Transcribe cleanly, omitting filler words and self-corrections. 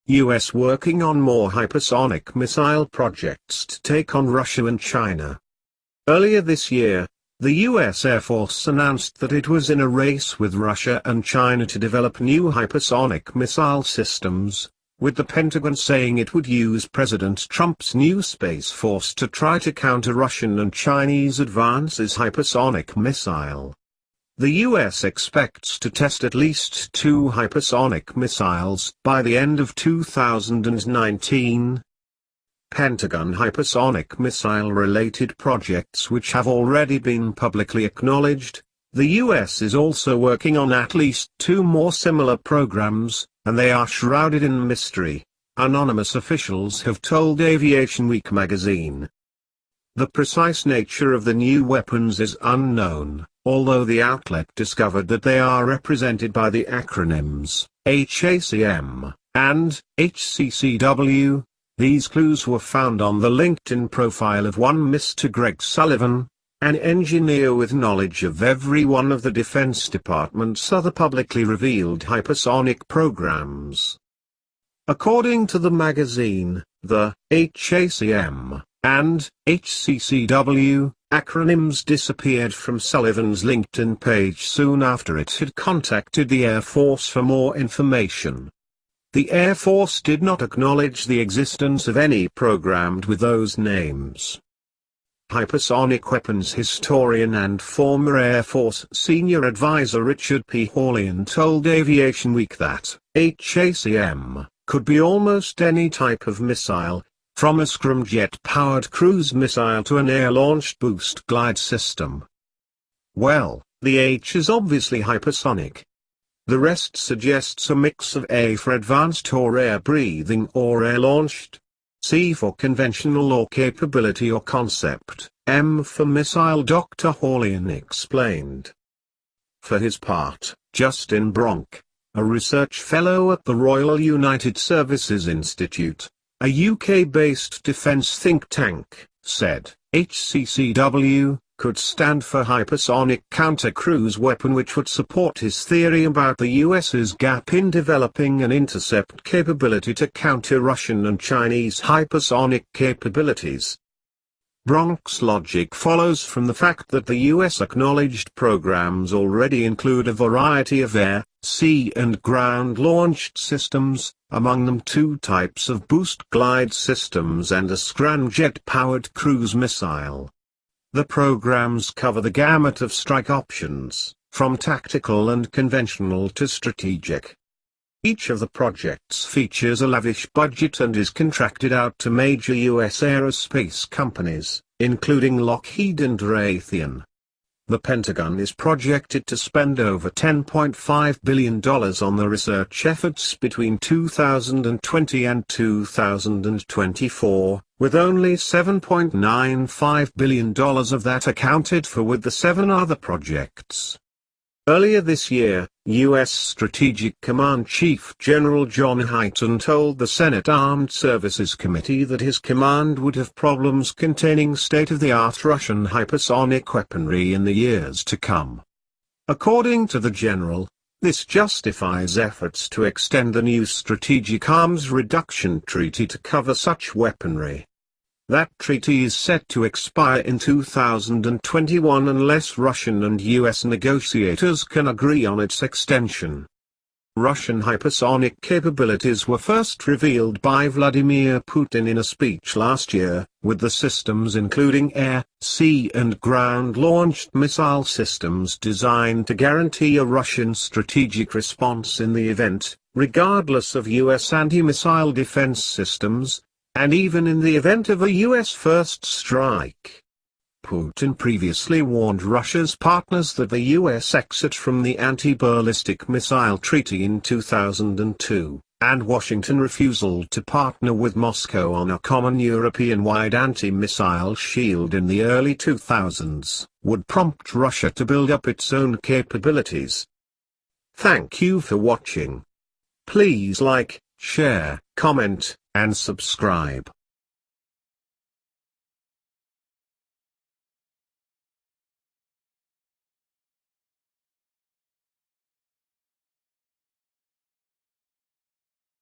US working on more hypersonic missile projects to take on Russia and China. Earlier this year, the US Air Force announced that it was in a race with Russia and China to develop new hypersonic missile systems, with the Pentagon saying it would use President Trump's new Space Force to try to counter Russian and Chinese advances hypersonic missile. The US expects to test at least 2 hypersonic missiles by the end of 2019. Pentagon hypersonic missile-related projects which have already been publicly acknowledged. The US is also working on at least 2 more similar programs, and they are shrouded in mystery, anonymous officials have told Aviation Week magazine. The precise nature of the new weapons is unknown, although the outlet discovered that they are represented by the acronyms HACM and HCCW. These clues were found on the LinkedIn profile of one Mr. Greg Sullivan, an engineer with knowledge of every one of the Defense Department's other publicly revealed hypersonic programs. According to the magazine, the HACM and HCCW acronyms disappeared from Sullivan's LinkedIn page soon after it had contacted the Air Force for more information. The Air Force did not acknowledge the existence of any programmed with those names. Hypersonic weapons historian and former Air Force senior advisor Richard P. Hawley told Aviation Week that HACM could be almost any type of missile, from a scramjet-powered cruise missile to an air-launched boost glide system. Well, the H is obviously hypersonic. The rest suggests a mix of A for advanced or air-breathing or air-launched, C for conventional or capability or concept, M for missile, Dr. Hawley explained. For his part, Justin Bronk, a research fellow at the Royal United Services Institute, a UK-based defence think tank, said, HCCW could stand for Hypersonic Counter-Cruise Weapon, which would support his theory about the US's gap in developing an intercept capability to counter Russian and Chinese hypersonic capabilities. Bronk's logic follows from the fact that the US acknowledged programs already include a variety of air, sea and ground-launched systems, among them 2 types of boost glide systems and a scramjet-powered cruise missile. The programs cover the gamut of strike options, from tactical and conventional to strategic. Each of the projects features a lavish budget and is contracted out to major U.S. aerospace companies, including Lockheed and Raytheon. The Pentagon is projected to spend over $10.5 billion on the research efforts between 2020 and 2024, with only $7.95 billion of that accounted for with the 7 other projects. Earlier this year, U.S. Strategic Command Chief General John Hyten told the Senate Armed Services Committee that his command would have problems containing state-of-the-art Russian hypersonic weaponry in the years to come. According to the general, this justifies efforts to extend the new Strategic Arms Reduction Treaty to cover such weaponry. That treaty is set to expire in 2021 unless Russian and US negotiators can agree on its extension. Russian hypersonic capabilities were first revealed by Vladimir Putin in a speech last year, with the systems including air, sea and ground-launched missile systems designed to guarantee a Russian strategic response in the event, regardless of US anti-missile defense systems, and even in the event of a US first strike. Putin previously warned Russia's partners that the US exit from the Anti-Ballistic Missile Treaty in 2002, and Washington's refusal to partner with Moscow on a common European-wide anti-missile shield in the early 2000s, would prompt Russia to build up its own capabilities. Thank you for watching. Please like, share, comment, and subscribe.